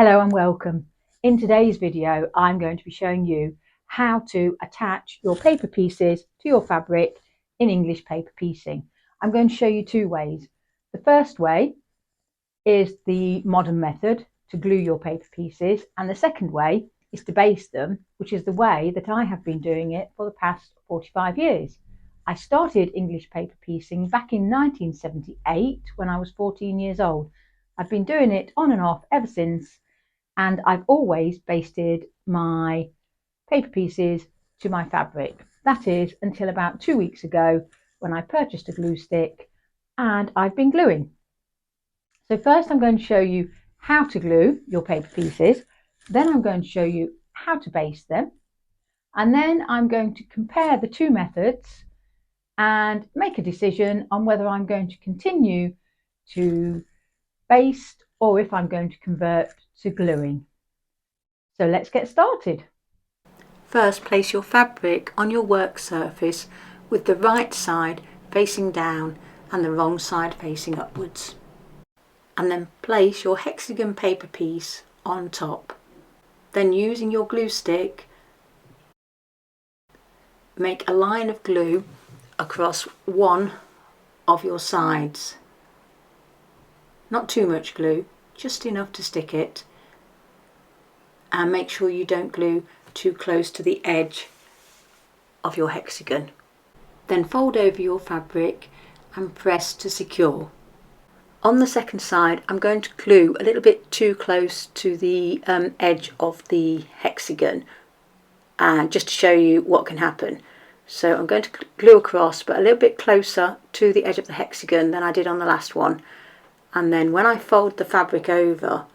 Hello and welcome. In today's video, I'm going to be showing you how to attach your paper pieces to your fabric in English paper piecing. I'm going to show you two ways. The first way is the modern method to glue your paper pieces, and the second way is to baste them, which is the way that I have been doing it for the past 45 years. I started English paper piecing back in 1978 when I was 14 years old. I've been doing it on and off ever since, and I've always basted my paper pieces to my fabric. That is until about 2 weeks ago when I purchased a glue stick and I've been gluing. So first I'm going to show you how to glue your paper pieces, then I'm going to show you how to baste them, and then I'm going to compare the two methods and make a decision on whether I'm going to continue to baste or if I'm going to convert to gluing. So let's get started. First, place your fabric on your work surface with the right side facing down and the wrong side facing upwards. And then place your hexagon paper piece on top. Then, using your glue stick, make a line of glue across one of your sides. Not too much glue, just enough to stick it. And make sure you don't glue too close to the edge of your hexagon. Then fold over your fabric and press to secure. On the second side, I'm going to glue a little bit too close to the edge of the hexagon, and just to show you what can happen. So I'm going to glue across, but a little bit closer to the edge of the hexagon than I did on the last one. And then when I fold the fabric over,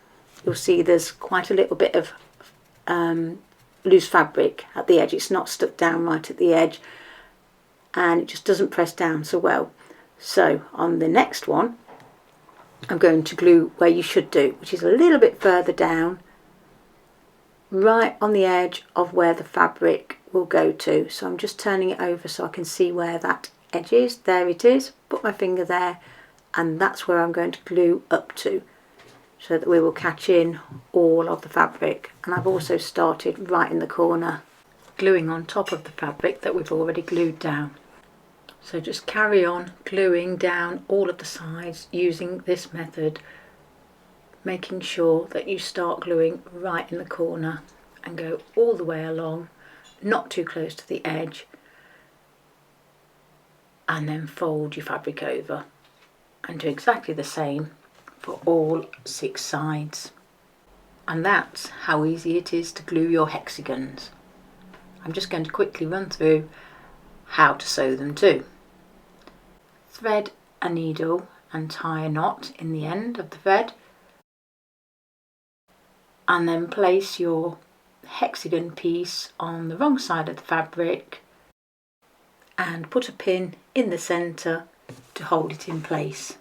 you'll see there's quite a little bit of loose fabric at the edge. It's not stuck down right at the edge, and it just doesn't press down so well. So on the next one, I'm going to glue where you should do, which is a little bit further down, right on the edge of where the fabric will go to. So I'm just turning it over so I can see where that edge is. There it is. Put my finger there, and that's where I'm going to glue up to, so that we will catch in all of the fabric. And I've also started right in the corner, gluing on top of the fabric that we've already glued down. So just carry on gluing down all of the sides using this method, making sure that you start gluing right in the corner and go all the way along, not too close to the edge, and then fold your fabric over and do exactly the same for all 6 sides. And that's how easy it is to glue your hexagons. I'm just going to quickly run through how to sew them too. Thread a needle and tie a knot in the end of the thread, and then place your hexagon piece on the wrong side of the fabric and put a pin in the centre to hold it in place.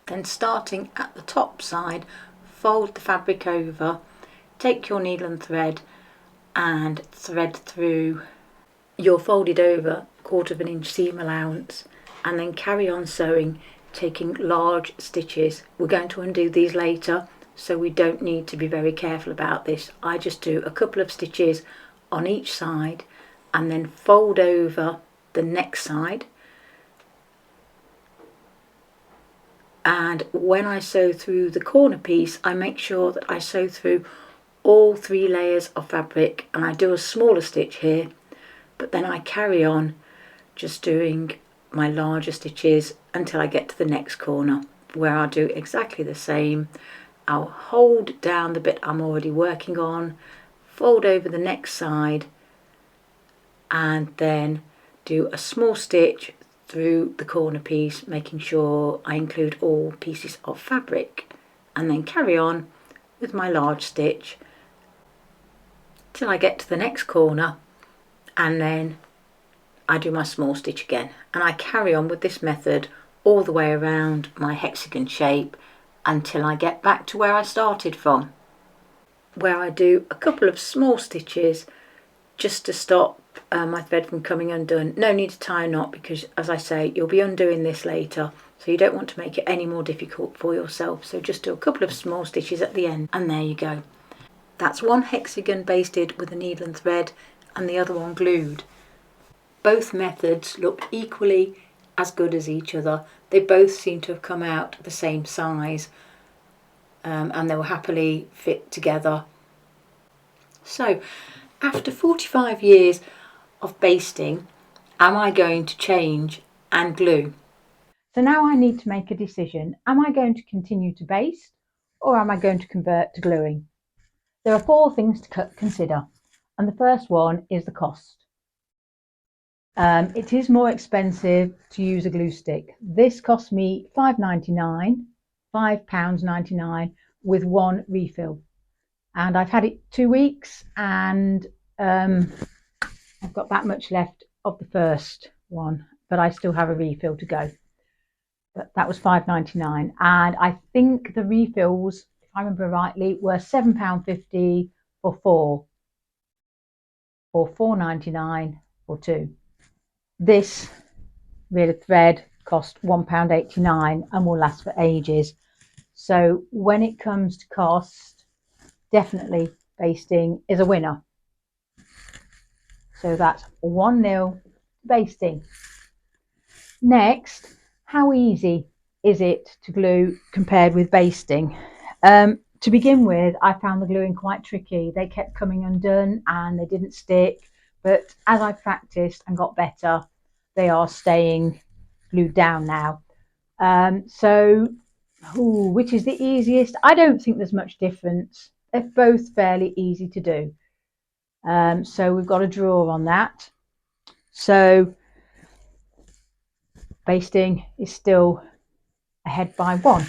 Then, starting at the top side, fold the fabric over, take your needle and thread and thread through your folded over 1/4 inch seam allowance, and then carry on sewing, taking large stitches. We're going to undo these later, so we don't need to be very careful about this. I just do a couple of stitches on each side and then fold over the next side. And when I sew through the corner piece, I make sure that I sew through all 3 layers of fabric, and I do a smaller stitch here, but then I carry on just doing my larger stitches until I get to the next corner, where I'll do exactly the same. I'll hold down the bit I'm already working on, fold over the next side, and then do a small stitch through the corner piece, making sure I include all pieces of fabric, and then carry on with my large stitch till I get to the next corner, and then I do my small stitch again, and I carry on with this method all the way around my hexagon shape until I get back to where I started from, where I do a couple of small stitches just to stop my thread from coming undone. No need to tie a knot, because as I say, you'll be undoing this later, So you don't want to make it any more difficult for yourself. So just do a couple of small stitches at the end, and there you go. That's one hexagon basted with a needle and thread and the other one glued. Both methods look equally as good as each other. They both seem to have come out the same size, and they will happily fit together. So after 45 years of basting, am I going to change and glue? So now I need to make a decision. Am I going to continue to baste, or am I going to convert to gluing? There are 4 things to consider, and the first one is the cost. It is more expensive to use a glue stick. This cost me £5.99, £5.99 with one refill, and I've had it 2 weeks, and I've got that much left of the first one, but I still have a refill to go. But that was £5.99, and I think the refills, if I remember rightly, were £7.50 for 4, or £4.99 for 2. This reel of thread cost £1.89 and will last for ages. So when it comes to cost, definitely basting is a winner. So that's 1-0 basting. Next, how easy is it to glue compared with basting? To begin with, I found the gluing quite tricky. They kept coming undone and they didn't stick. But as I practiced and got better, they are staying glued down now. Which is the easiest? I don't think there's much difference. They're both fairly easy to do. So we've got a draw on that. So basting is still ahead by 1.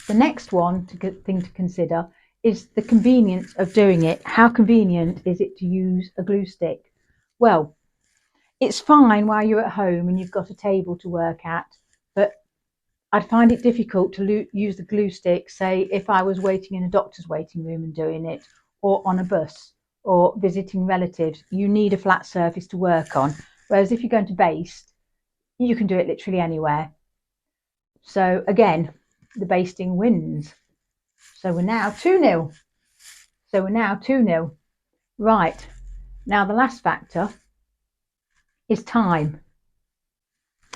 The next thing to consider is the convenience of doing it. How convenient is it to use a glue stick? Well, it's fine while you're at home and you've got a table to work at, but I'd find it difficult to use the glue stick, say, if I was waiting in a doctor's waiting room and doing it, or on a bus, or visiting relatives. You need a flat surface to work on. Whereas if you're going to baste, you can do it literally anywhere. So again, the basting wins. So we're now 2-0. Right, now the last factor is time.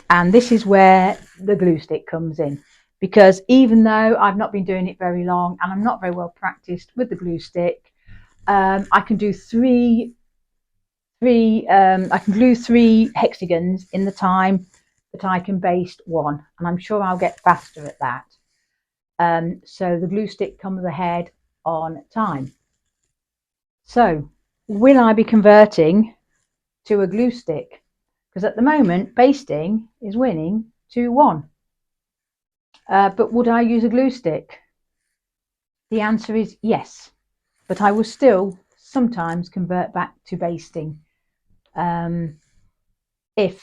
And this is where the glue stick comes in. Because even though I've not been doing it very long and I'm not very well practiced with the glue stick, I can do I can glue 3 hexagons in the time that I can baste 1, and I'm sure I'll get faster at that. So the glue stick comes ahead on time. So will I be converting to a glue stick? Because at the moment basting is winning 2-1. But would I use a glue stick? The answer is yes, but I will still sometimes convert back to basting. If,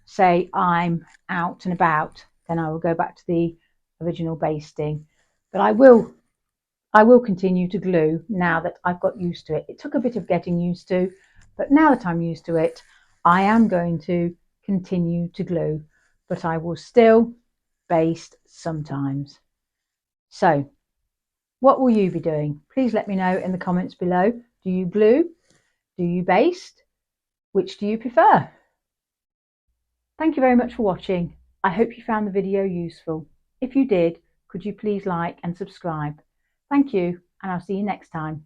say, I'm out and about, then I will go back to the original basting. But I will continue to glue now that I've got used to it. It took a bit of getting used to, but now that I'm used to it, I am going to continue to glue, but I will still baste sometimes. So what will you be doing? Please let me know in the comments below. Do you glue? Do you baste? Which do you prefer? Thank you very much for watching. I hope you found the video useful. If you did, could you please like and subscribe? Thank you, and I'll see you next time.